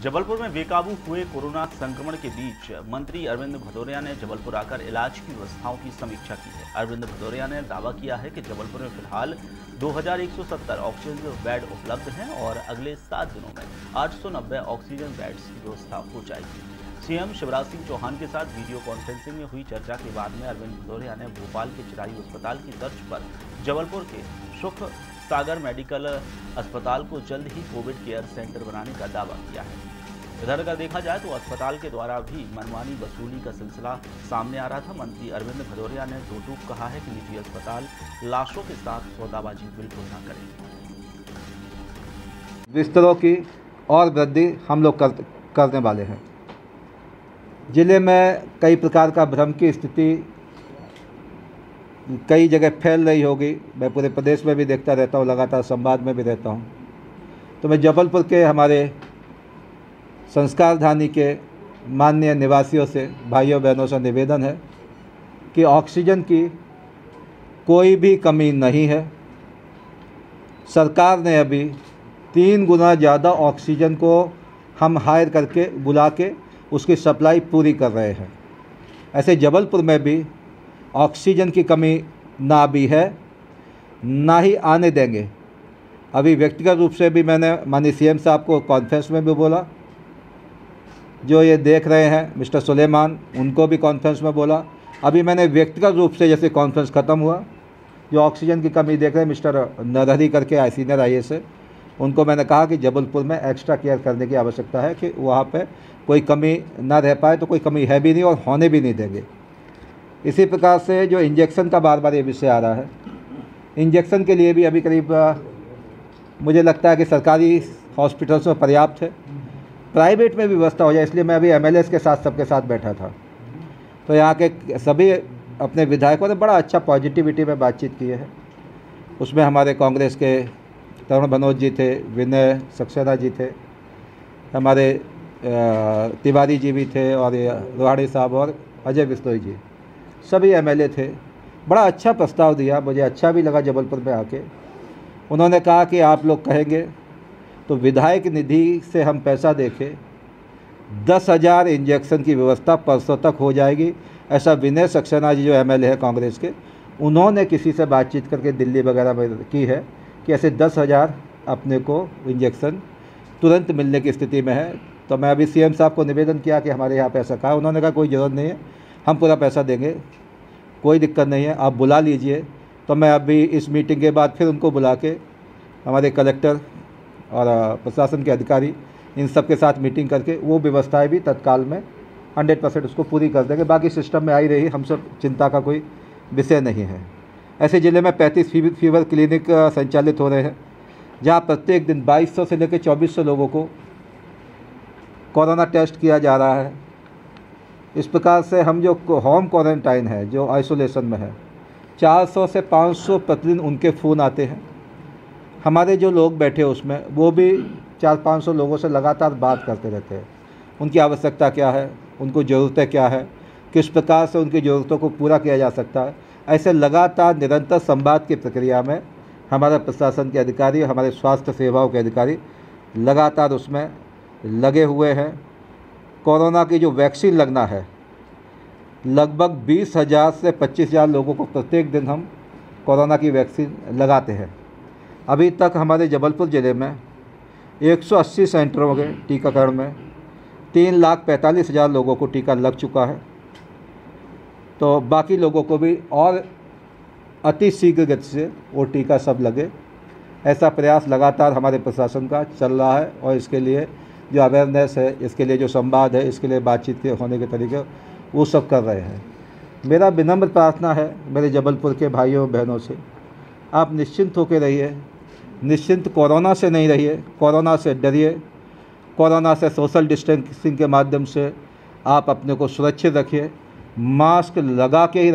जबलपुर में बेकाबू हुए कोरोना संक्रमण के बीच मंत्री अरविंद भदौरिया ने जबलपुर आकर इलाज की व्यवस्थाओं की समीक्षा की है। अरविंद भदौरिया ने दावा किया है कि जबलपुर में फिलहाल 2170 ऑक्सीजन बेड उपलब्ध हैं और अगले 7 दिनों में 890 ऑक्सीजन बेड्स की व्यवस्था हो जाएगी। सीएम शिवराज सिंह चौहान के साथ वीडियो कॉन्फ्रेंसिंग में हुई चर्चा के बाद में अरविंद भदौरिया ने भोपाल के चिरायू अस्पताल की तर्ज पर जबलपुर के सुख सागर मेडिकल अस्पताल को जल्द ही कोविड केयर सेंटर बनाने का दावा किया है। इधर अगर देखा जाए तो अस्पताल के द्वारा भी मनमानी वसूली का सिलसिला सामने आ रहा था। मंत्री अरविंद भदौरिया ने दो टूक कहा है कि निजी अस्पताल लाशों के साथ सौदाबाजी बिल्कुल ना करें। बिस्तरों की और वृद्धि हम लोग करने वाले हैं। जिले में कई प्रकार का भ्रम की स्थिति कई जगह फैल रही होगी। मैं पूरे प्रदेश में भी देखता रहता हूँ, लगातार संवाद में भी रहता हूँ। तो मैं जबलपुर के हमारे संस्कारधानी के माननीय निवासियों से, भाइयों बहनों से निवेदन है कि ऑक्सीजन की कोई भी कमी नहीं है। सरकार ने अभी 3 गुना ज़्यादा ऑक्सीजन को हम हायर करके बुला के उसकी सप्लाई पूरी कर रहे हैं। ऐसे जबलपुर में भी ऑक्सीजन की कमी ना भी है, ना ही आने देंगे। अभी व्यक्तिगत रूप से भी मैंने माननीय सीएम साहब को कॉन्फ्रेंस में भी बोला, जो ये देख रहे हैं मिस्टर सुलेमान, उनको भी कॉन्फ्रेंस में बोला। अभी मैंने व्यक्तिगत रूप से जैसे कॉन्फ्रेंस ख़त्म हुआ, जो ऑक्सीजन की कमी देख रहे हैं मिस्टर नरहरी करके सीनियर IAS है, उनको मैंने कहा कि जबलपुर में एक्स्ट्रा केयर करने की आवश्यकता है कि वहाँ पे कोई कमी ना रह पाए। तो कोई कमी है भी नहीं और होने भी नहीं देंगे। इसी प्रकार से जो इंजेक्शन का बार बार ये विषय आ रहा है, इंजेक्शन के लिए भी अभी करीब मुझे लगता है कि सरकारी हॉस्पिटल्स में पर्याप्त है, प्राइवेट में भी व्यवस्था हो जाए। इसलिए मैं अभी MLAs के साथ सबके साथ बैठा था, तो यहाँ के सभी अपने विधायकों ने बड़ा अच्छा पॉजिटिविटी में बातचीत की है। उसमें हमारे कांग्रेस के तरुण मनोज जी थे, विनय सक्सेना जी थे, हमारे तिवारी जी भी थे, और रोहाणी साहब और अजय बिश्नोई जी, सभी MLA थे। बड़ा अच्छा प्रस्ताव दिया, मुझे अच्छा भी लगा जबलपुर में आके। उन्होंने कहा कि आप लोग कहेंगे तो विधायक निधि से हम पैसा देके 10,000 इंजेक्शन की व्यवस्था परसों तक हो जाएगी। ऐसा विनय सक्सेना जी जो MLA है कांग्रेस के, उन्होंने किसी से बातचीत करके दिल्ली वगैरह में की है कि ऐसे 10,000 अपने को इंजेक्शन तुरंत मिलने की स्थिति में है। तो मैं अभी CM साहब को निवेदन किया कि हमारे यहाँ पैसा कहा। उन्होंने कहा कोई ज़रूरत नहीं है, हम पूरा पैसा देंगे, कोई दिक्कत नहीं है, आप बुला लीजिए। तो मैं अभी इस मीटिंग के बाद फिर उनको बुला के हमारे कलेक्टर और प्रशासन के अधिकारी इन सब के साथ मीटिंग करके वो व्यवस्थाएं भी तत्काल में 100% उसको पूरी कर देंगे। बाकी सिस्टम में आई रही, हम सब चिंता का कोई विषय नहीं है। ऐसे ज़िले में 35 फीवर क्लिनिक संचालित हो रहे हैं, जहां प्रत्येक दिन 2200 से लेकर 2400 लोगों को कोरोना टेस्ट किया जा रहा है। इस प्रकार से हम जो होम क्वारंटाइन है, जो आइसोलेशन में है, 400 से 500 प्रतिदिन उनके फ़ोन आते हैं। हमारे जो लोग बैठे उसमें, वो भी 400-500 लोगों से लगातार बात करते रहते हैं। उनकी आवश्यकता क्या है, उनको ज़रूरतें क्या है, किस प्रकार से उनकी ज़रूरतों को पूरा किया जा सकता है। ऐसे लगातार निरंतर संवाद की प्रक्रिया में हमारा प्रशासन के अधिकारी, हमारे स्वास्थ्य सेवाओं के अधिकारी लगातार उसमें लगे हुए हैं। कोरोना की जो वैक्सीन लगना है, लगभग 20,000 से 25,000 लोगों को प्रत्येक दिन हम कोरोना की वैक्सीन लगाते हैं। अभी तक हमारे जबलपुर ज़िले में 180 सेंटरों के टीकाकरण में 3,45,000 लोगों को टीका लग चुका है। तो बाकी लोगों को भी और अति शीघ्र गति से वो टीका सब लगे, ऐसा प्रयास लगातार हमारे प्रशासन का चल रहा है। और इसके लिए जो अवेयरनेस है, इसके लिए जो संवाद है, इसके लिए बातचीत के होने के तरीके वो सब कर रहे हैं। मेरा विनम्र प्रार्थना है मेरे जबलपुर के भाइयों बहनों से, आप निश्चिंत होकर रहिए। निश्चिंत कोरोना से नहीं रहिए, कोरोना से डरिए। कोरोना से सोशल डिस्टेंसिंग के माध्यम से आप अपने को सुरक्षित रखिए, मास्क लगा के ही